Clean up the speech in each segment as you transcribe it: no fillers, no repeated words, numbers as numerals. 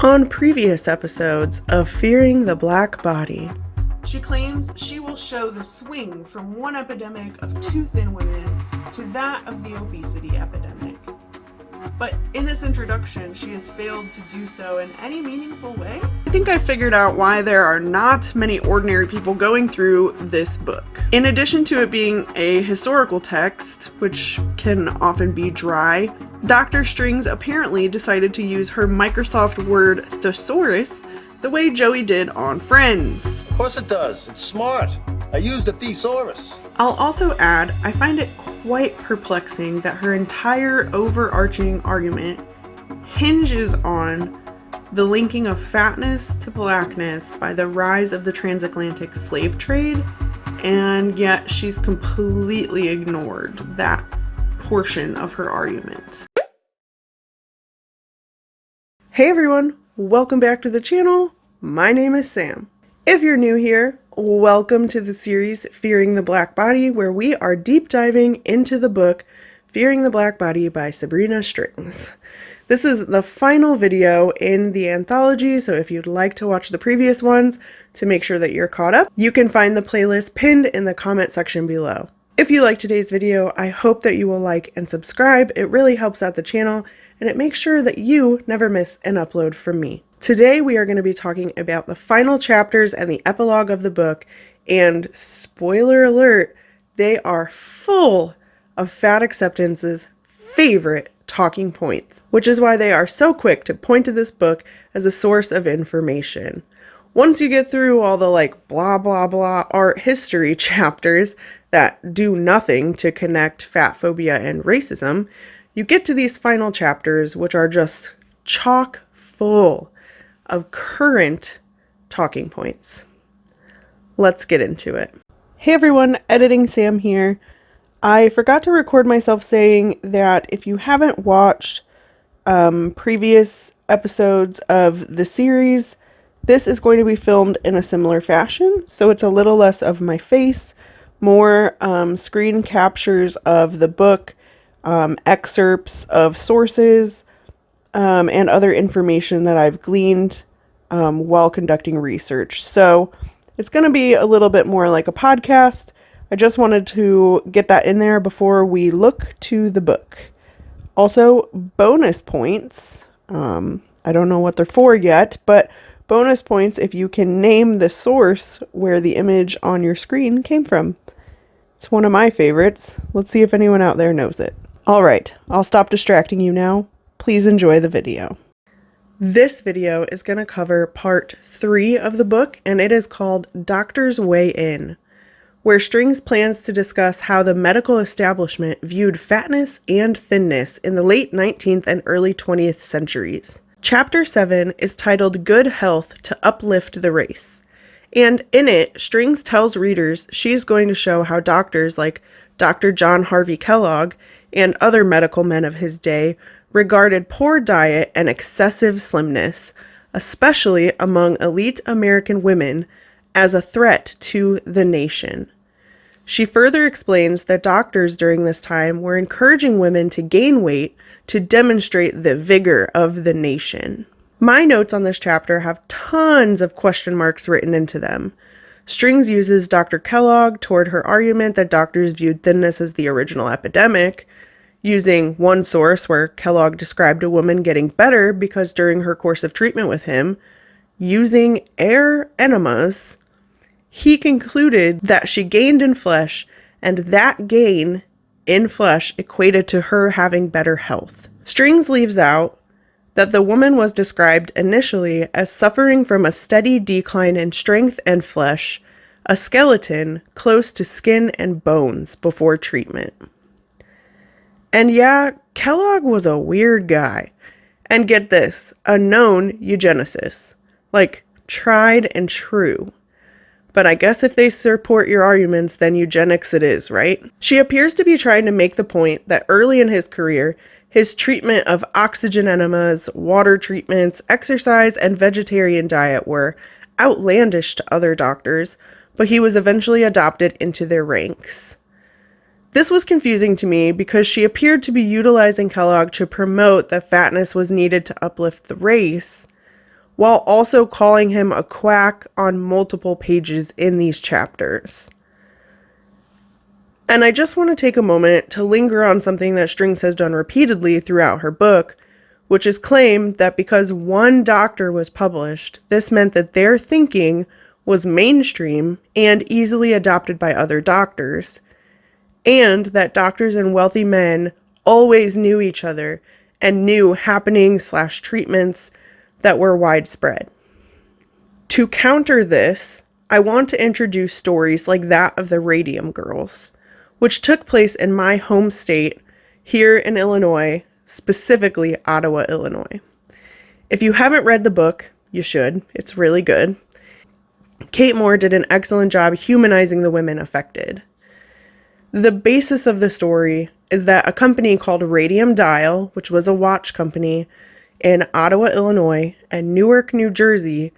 On previous episodes of Fearing the Black Body, she claims she will show the swing from one epidemic of too thin women to that of the obesity epidemic. But in this introduction, she has failed to do so in any meaningful way. I think I figured out why there are not many ordinary people going through this book. In addition to it being a historical text, which can often be dry, Dr. Strings apparently decided to use her Microsoft Word thesaurus the way Joey did on Friends. Of course it does. It's smart. I used a thesaurus. I'll also add, I find it quite perplexing that her entire overarching argument hinges on the linking of fatness to blackness by the rise of the transatlantic slave trade, and yet she's completely ignored that portion of her argument. Hey everyone, welcome back to the channel. My name is Sam. If you're new here, welcome to the series Fearing the Black Body, where we are deep diving into the book Fearing the Black Body by Sabrina Strings. This is the final video in the anthology, so if you'd like to watch the previous ones to make sure that you're caught up, you can find the playlist pinned in the comment section below. If you like today's video, I hope that you will like and subscribe. It really helps out the channel, and it makes sure that you never miss an upload from me. Today we are going to be talking about the final chapters and the epilogue of the book, and spoiler alert, they are full of Fat Acceptance's favorite talking points, which is why they are so quick to point to this book as a source of information. Once you get through all the blah blah blah art history chapters that do nothing to connect fat phobia and racism, you get to these final chapters, which are just chock full of current talking points. Let's get into it. Hey everyone, Editing Sam here. I forgot to record myself saying that if you haven't watched previous episodes of the series, this is going to be filmed in a similar fashion. So it's a little less of my face, more screen captures of the book, excerpts of sources, and other information that I've gleaned while conducting research. So it's going to be a little bit more like a podcast. I just wanted to get that in there before we look to the book. Also, bonus points. I don't know what they're for yet, but bonus points if you can name the source where the image on your screen came from. It's one of my favorites. Let's see if anyone out there knows it. All right, I'll stop distracting you now. Please enjoy the video. This video is going to cover part 3 of the book, and it is called Doctor's Way In, where Strings plans to discuss how the medical establishment viewed fatness and thinness in the late 19th and early 20th centuries. Chapter 7 is titled Good Health to Uplift the Race, and in it, Strings tells readers she is going to show how doctors like Dr. John Harvey Kellogg and other medical men of his day regarded poor diet and excessive slimness, especially among elite American women, as a threat to the nation. She further explains that doctors during this time were encouraging women to gain weight to demonstrate the vigor of the nation. My notes on this chapter have tons of question marks written into them. Strings uses Dr. Kellogg toward her argument that doctors viewed thinness as the original epidemic, using one source where Kellogg described a woman getting better because during her course of treatment with him, using air enemas, he concluded that she gained in flesh, and that gain in flesh equated to her having better health. Strings leaves out that the woman was described initially as suffering from a steady decline in strength and flesh, a skeleton close to skin and bones before treatment. And yeah, Kellogg was a weird guy. And get this, a known eugenicist. Tried and true. But I guess if they support your arguments, then eugenics it is, right? She appears to be trying to make the point that early in his career, his treatment of oxygen enemas, water treatments, exercise, and vegetarian diet were outlandish to other doctors, but he was eventually adopted into their ranks. This was confusing to me because she appeared to be utilizing Kellogg to promote that fatness was needed to uplift the race, while also calling him a quack on multiple pages in these chapters. And I just want to take a moment to linger on something that Strings has done repeatedly throughout her book, which is claim that because one doctor was published, this meant that their thinking was mainstream and easily adopted by other doctors, and that doctors and wealthy men always knew each other and knew happenings/treatments that were widespread. To counter this, I want to introduce stories like that of the Radium Girls, which took place in my home state here in Illinois, specifically Ottawa, Illinois. If you haven't read the book, you should. It's really good. Kate Moore did an excellent job humanizing the women affected. The basis of the story is that a company called Radium Dial, which was a watch company in Ottawa, Illinois, and Newark, New Jersey,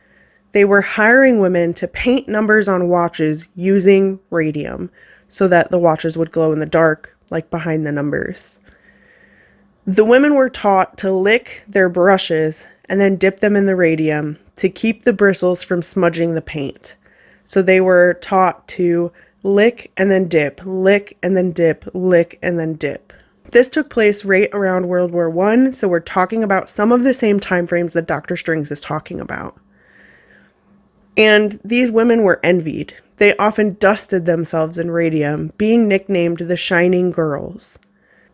they were hiring women to paint numbers on watches using radium so that the watches would glow in the dark, like behind the numbers. The women were taught to lick their brushes and then dip them in the radium to keep the bristles from smudging the paint. So they were taught to lick and then dip, lick and then dip, lick and then dip. This took place right around World War I, so we're talking about some of the same time frames that Dr. Strings is talking about. And these women were envied. They often dusted themselves in radium, being nicknamed the Shining Girls.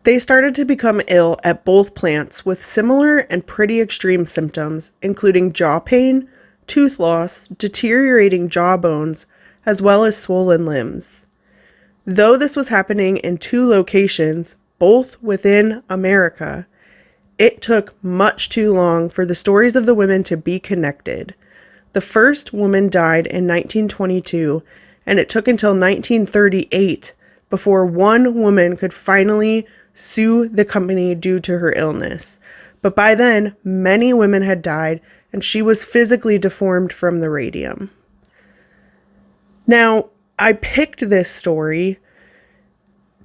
They started to become ill at both plants with similar and pretty extreme symptoms, including jaw pain, tooth loss, deteriorating jaw bones, as well as swollen limbs. Though this was happening in 2 locations, both within America, it took much too long for the stories of the women to be connected. The first woman died in 1922, and it took until 1938 before one woman could finally sue the company due to her illness. But by then, many women had died, and she was physically deformed from the radium. Now, I picked this story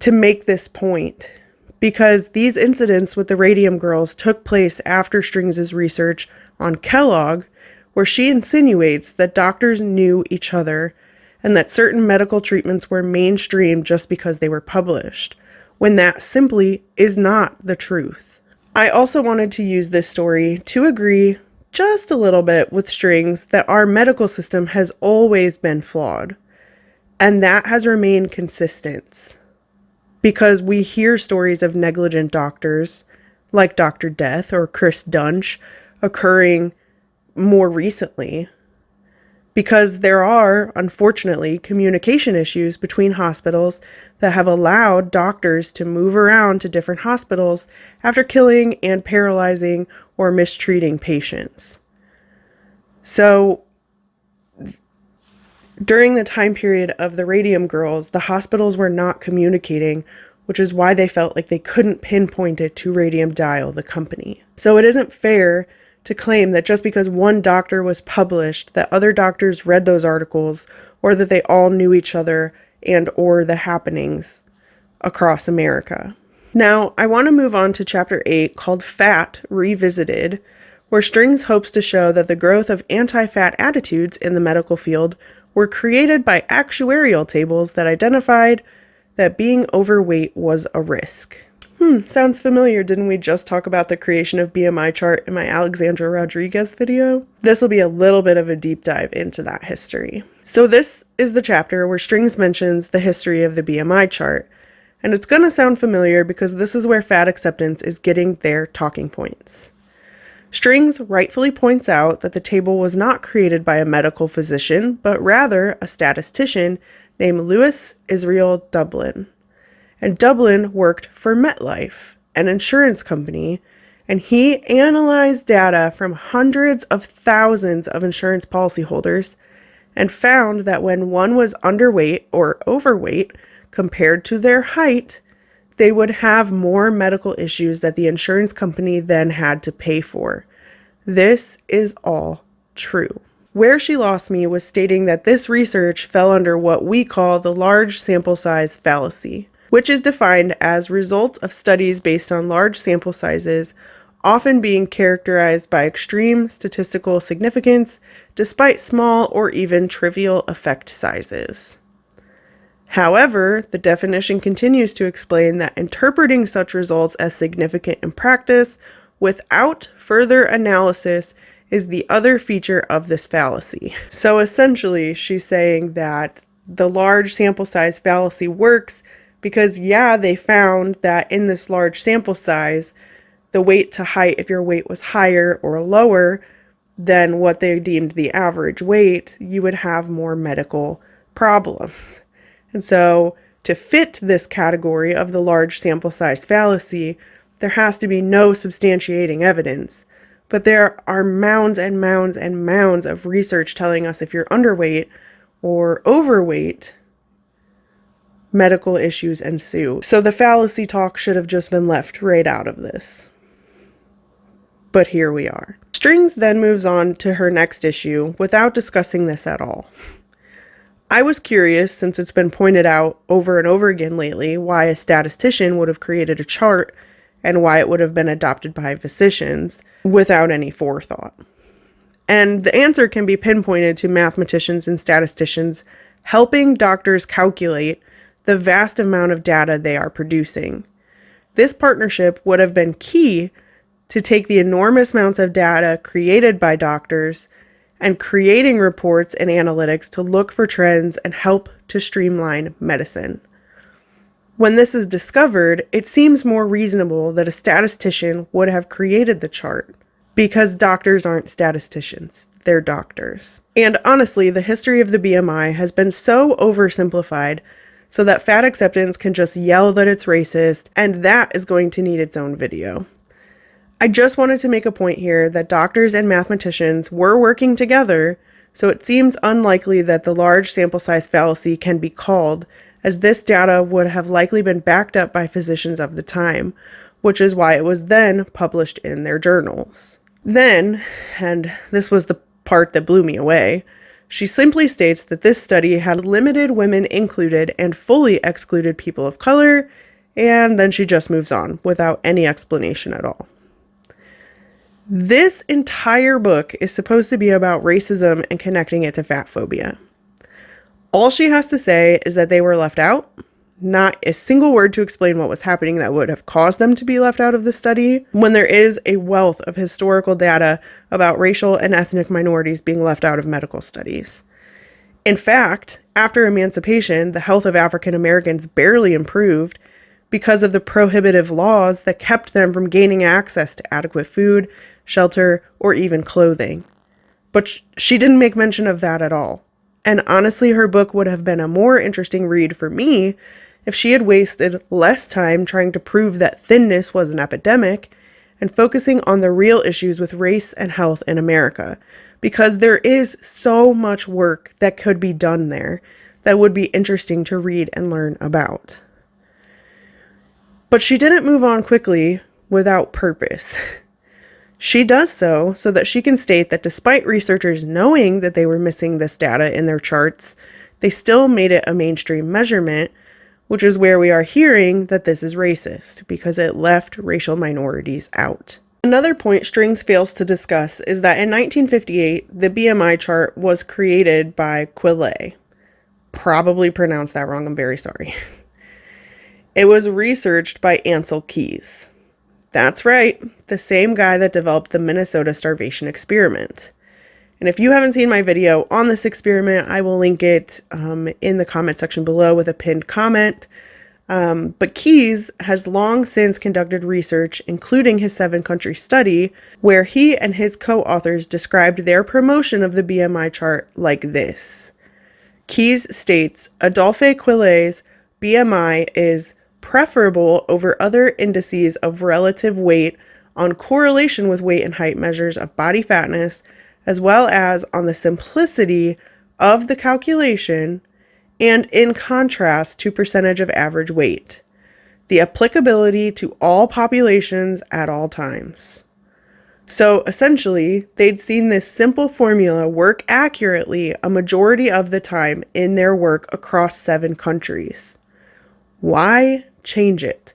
to make this point because these incidents with the Radium Girls took place after Strings' research on Kellogg, where she insinuates that doctors knew each other and that certain medical treatments were mainstream just because they were published, when that simply is not the truth. I also wanted to use this story to agree just a little bit with Strings that our medical system has always been flawed, and that has remained consistent because we hear stories of negligent doctors like Dr. Death or Chris Dunch occurring more recently because there are, unfortunately, communication issues between hospitals that have allowed doctors to move around to different hospitals after killing and paralyzing or mistreating patients. So, during the time period of the Radium Girls, the hospitals were not communicating, which is why they felt like they couldn't pinpoint it to Radium Dial, the company. So it isn't fair to claim that just because one doctor was published, that other doctors read those articles, or that they all knew each other and or the happenings across America. Now, I want to move on to Chapter 8 called Fat Revisited, where Strings hopes to show that the growth of anti-fat attitudes in the medical field were created by actuarial tables that identified that being overweight was a risk. Sounds familiar. Didn't we just talk about the creation of BMI Chart in my Alexandra Rodriguez video? This will be a little bit of a deep dive into that history. So this is the chapter where Strings mentions the history of the BMI Chart, and it's going to sound familiar because this is where fat acceptance is getting their talking points. Strings rightfully points out that the table was not created by a medical physician, but rather a statistician named Louis Israel Dublin. And Dublin worked for MetLife, an insurance company, and he analyzed data from hundreds of thousands of insurance policyholders and found that when one was underweight or overweight compared to their height, they would have more medical issues that the insurance company then had to pay for. This is all true. Where she lost me was stating that this research fell under what we call the large sample size fallacy, which is defined as result of studies based on large sample sizes often being characterized by extreme statistical significance despite small or even trivial effect sizes. However, the definition continues to explain that interpreting such results as significant in practice without further analysis is the other feature of this fallacy. So essentially, she's saying that the large sample size fallacy works because, yeah, they found that in this large sample size, the weight to height, if your weight was higher or lower than what they deemed the average weight, you would have more medical problems. And so to fit this category of the large sample size fallacy, there has to be no substantiating evidence. But there are mounds and mounds and mounds of research telling us if you're underweight or overweight, medical issues ensue. So the fallacy talk should have just been left right out of this. But here we are. Strings then moves on to her next issue without discussing this at all. I was curious, since it's been pointed out over and over again lately, why a statistician would have created a chart and why it would have been adopted by physicians without any forethought. And the answer can be pinpointed to mathematicians and statisticians helping doctors calculate the vast amount of data they are producing. This partnership would have been key to take the enormous amounts of data created by doctors and creating reports and analytics to look for trends and help to streamline medicine. When this is discovered, it seems more reasonable that a statistician would have created the chart, because doctors aren't statisticians, they're doctors. And honestly, the history of the BMI has been so oversimplified so that fat acceptance can just yell that it's racist, and that is going to need its own video. I just wanted to make a point here that doctors and mathematicians were working together, so it seems unlikely that the large sample size fallacy can be called, as this data would have likely been backed up by physicians of the time, which is why it was then published in their journals. Then, and this was the part that blew me away, she simply states that this study had limited women included and fully excluded people of color, and then she just moves on without any explanation at all. This entire book is supposed to be about racism and connecting it to fat phobia. All she has to say is that they were left out, not a single word to explain what was happening that would have caused them to be left out of the study, when there is a wealth of historical data about racial and ethnic minorities being left out of medical studies. In fact, after emancipation, the health of African Americans barely improved because of the prohibitive laws that kept them from gaining access to adequate food, shelter, or even clothing. But she didn't make mention of that at all. And honestly, her book would have been a more interesting read for me if she had wasted less time trying to prove that thinness was an epidemic and focusing on the real issues with race and health in America, because there is so much work that could be done there that would be interesting to read and learn about. But she didn't move on quickly without purpose. She does so that she can state that despite researchers knowing that they were missing this data in their charts, they still made it a mainstream measurement, which is where we are hearing that this is racist, because it left racial minorities out. Another point Strings fails to discuss is that in 1958, the BMI chart was created by Quillay. Probably pronounced that wrong, I'm very sorry. It was researched by Ansel Keys. That's right, the same guy that developed the Minnesota starvation experiment. And if you haven't seen my video on this experiment, I will link it in the comment section below with a pinned comment. But Keys has long since conducted research, including his 7-country study, where he and his co-authors described their promotion of the BMI chart like this. Keys states, Adolphe Quillay's BMI is preferable over other indices of relative weight on correlation with weight and height measures of body fatness, as well as on the simplicity of the calculation and in contrast to percentage of average weight, the applicability to all populations at all times. So essentially, they'd seen this simple formula work accurately a majority of the time in their work across 7 countries. Why change it?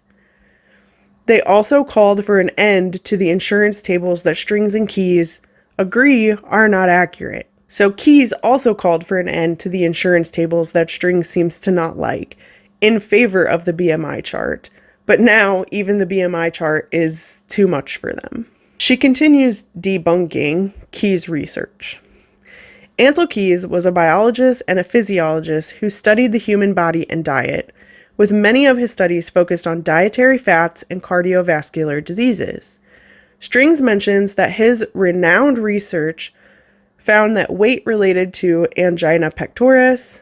They also called for an end to the insurance tables that Strings and Keyes agree are not accurate. So Keyes also called for an end to the insurance tables that Strings seems to not like, in favor of the BMI chart. But now even the BMI chart is too much for them. She continues debunking Keyes' research. Ansel Keys was a biologist and a physiologist who studied the human body and diet, with many of his studies focused on dietary fats and cardiovascular diseases. Strings mentions that his renowned research found that weight related to angina pectoris,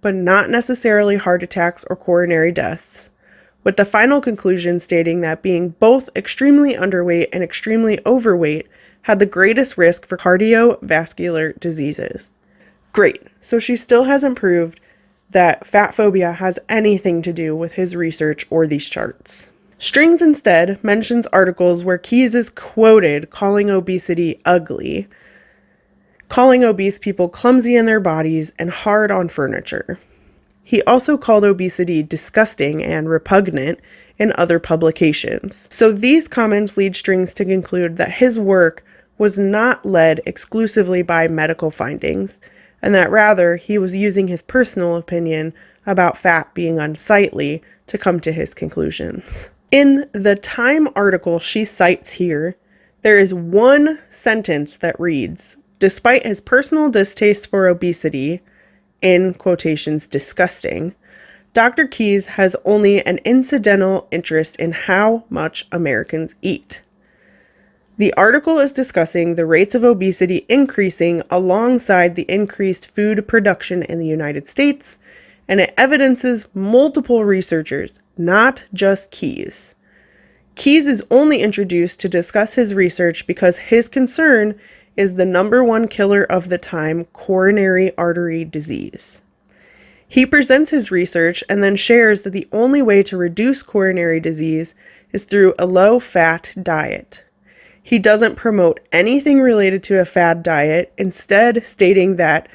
but not necessarily heart attacks or coronary deaths, with the final conclusion stating that being both extremely underweight and extremely overweight had the greatest risk for cardiovascular diseases. Great, so she still hasn't proved that fat phobia has anything to do with his research or these charts. Strings instead mentions articles where Keyes is quoted calling obesity ugly, calling obese people clumsy in their bodies and hard on furniture. He also called obesity disgusting and repugnant in other publications. So these comments lead Strings to conclude that his work was not led exclusively by medical findings, and that rather he was using his personal opinion about fat being unsightly to come to his conclusions. In the Time article she cites here, there is one sentence that reads, "Despite his personal distaste for obesity," in quotations, disgusting, Dr. Keyes has only an incidental interest in how much Americans eat. The article is discussing the rates of obesity increasing alongside the increased food production in the United States, and it evidences multiple researchers, not just Keyes. Keyes is only introduced to discuss his research because his concern is the number one killer of the time, coronary artery disease. He presents his research and then shares that the only way to reduce coronary disease is through a low-fat diet. He doesn't promote anything related to a fad diet, instead stating that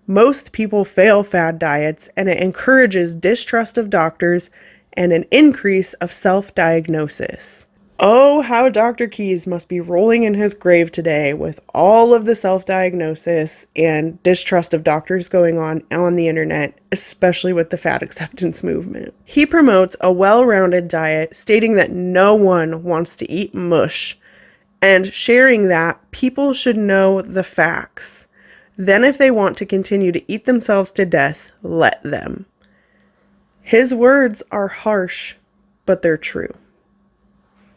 most people fail fad diets and it encourages distrust of doctors and an increase of self-diagnosis. Oh, how Dr. Keyes must be rolling in his grave today with all of the self-diagnosis and distrust of doctors going on the internet, especially with the fat acceptance movement. He promotes a well-rounded diet, stating that no one wants to eat mush, and sharing that people should know the facts. Then if they want to continue to eat themselves to death, let them. His words are harsh, but they're true.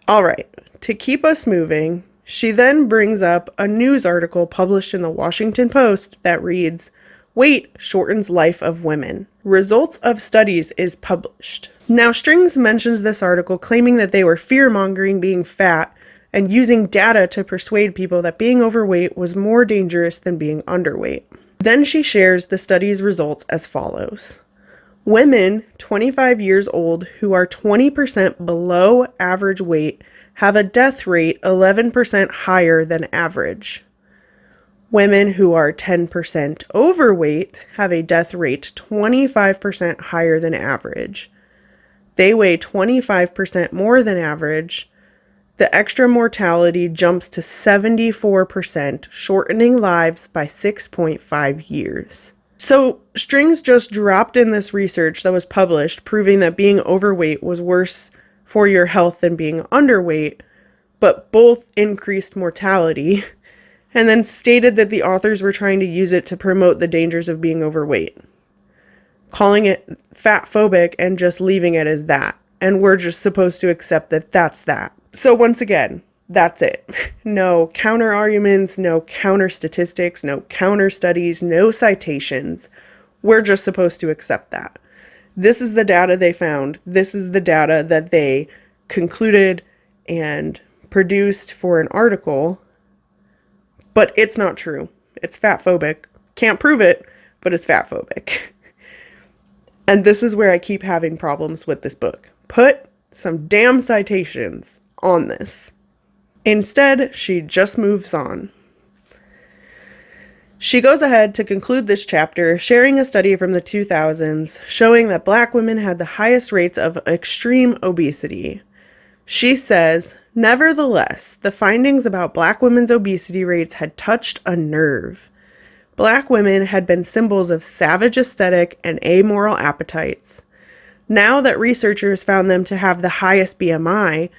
All right, to keep us moving, she then brings up a news article published in the Washington Post that reads, "Weight shortens life of women. Results of studies is published." Now, Strings mentions this article claiming that they were fear-mongering being fat and using data to persuade people that being overweight was more dangerous than being underweight. Then she shares the study's results as follows. Women 25 years old who are 20% below average weight have a death rate 11% higher than average. Women who are 10% overweight have a death rate 25% higher than average. They weigh 25% more than average. The extra mortality jumps to 74%, shortening lives by 6.5 years. So Strings just dropped in this research that was published proving that being overweight was worse for your health than being underweight, but both increased mortality, and then stated that the authors were trying to use it to promote the dangers of being overweight, calling it fat phobic and just leaving it as that. And we're just supposed to accept that that's that. So once again, that's it. No counter arguments, no counter statistics, no counter studies, no citations. We're just supposed to accept that. This is the data they found. This is the data that they concluded and produced for an article. But it's not true. It's fat phobic. Can't prove it, but it's fat phobic. And this is where I keep having problems with this book. Put some damn citations on this. Instead, she just moves on. She goes ahead to conclude this chapter, sharing a study from the 2000s showing that Black women had the highest rates of extreme obesity. She says, nevertheless, the findings about Black women's obesity rates had touched a nerve. Black women had been symbols of savage aesthetic and amoral appetites. Now that researchers found them to have the highest BMI,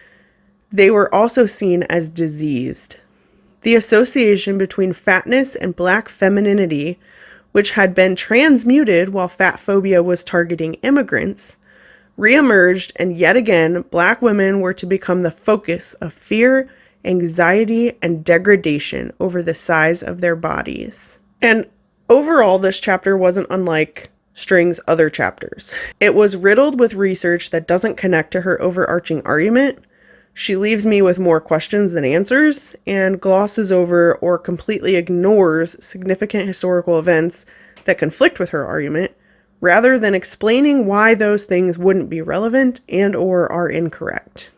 they were also seen as diseased. The association between fatness and Black femininity, which had been transmuted while fat phobia was targeting immigrants, reemerged, and yet again, Black women were to become the focus of fear, anxiety, and degradation over the size of their bodies. And overall, this chapter wasn't unlike String's other chapters. It was riddled with research that doesn't connect to her overarching argument. She leaves me with more questions than answers, and glosses over or completely ignores significant historical events that conflict with her argument, rather than explaining why those things wouldn't be relevant and or are incorrect.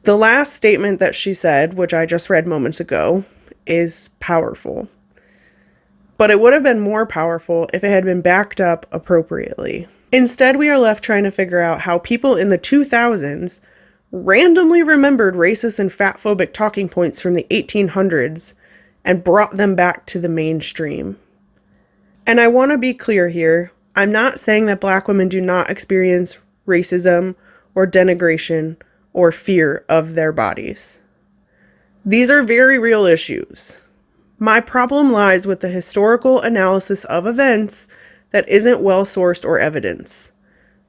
The last statement that she said, which I just read moments ago, is powerful. But it would have been more powerful if it had been backed up appropriately. Instead, we are left trying to figure out how people in the 2000s randomly remembered racist and fat-phobic talking points from the 1800s and brought them back to the mainstream. And I want to be clear here, I'm not saying that Black women do not experience racism or denigration or fear of their bodies. These are very real issues. My problem lies with the historical analysis of events that isn't well-sourced or evidence.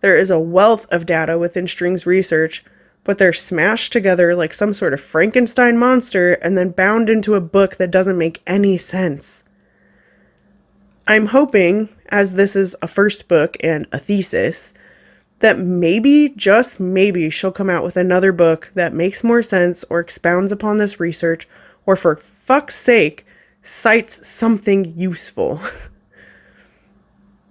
There is a wealth of data within String's research, but they're smashed together like some sort of Frankenstein monster and then bound into a book that doesn't make any sense. I'm hoping, as this is a first book and a thesis, that maybe, just maybe, she'll come out with another book that makes more sense or expounds upon this research, or for fuck's sake, cites something useful.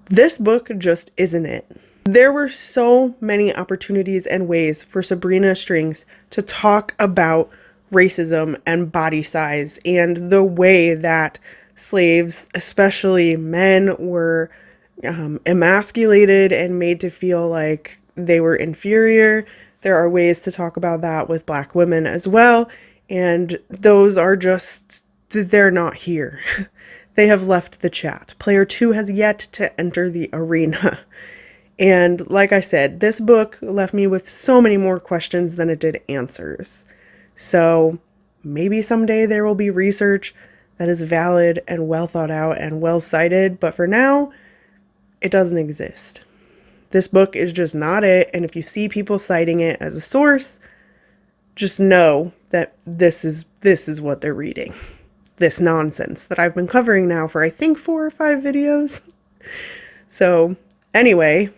This book just isn't it. There were so many opportunities and ways for Sabrina Strings to talk about racism and body size and the way that slaves, especially men, were emasculated and made to feel like they were inferior. There are ways to talk about that with Black women as well, and those are just, they're not here. They have left the chat. Player 2 has yet to enter the arena. And like I said, this book left me with so many more questions than it did answers. So maybe someday there will be research that is valid and well thought out and well cited, but for now, it doesn't exist. This book is just not it, and if you see people citing it as a source, just know that this is what they're reading. This nonsense that I've been covering now for I think 4 or 5 videos. So anyway,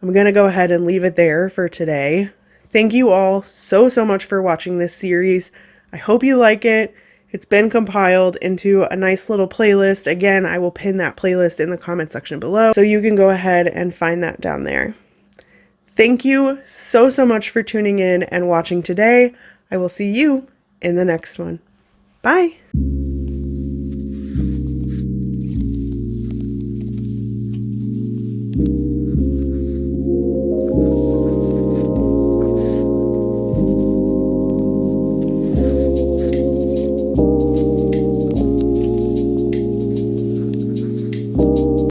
I'm going to go ahead and leave it there for today. Thank you all so much for watching this series. I hope you like it. It's been compiled into a nice little playlist. Again, I will pin that playlist in the comment section below, so you can go ahead and find that down there. Thank you so much for tuning in and watching today. I will see you in the next one. Bye!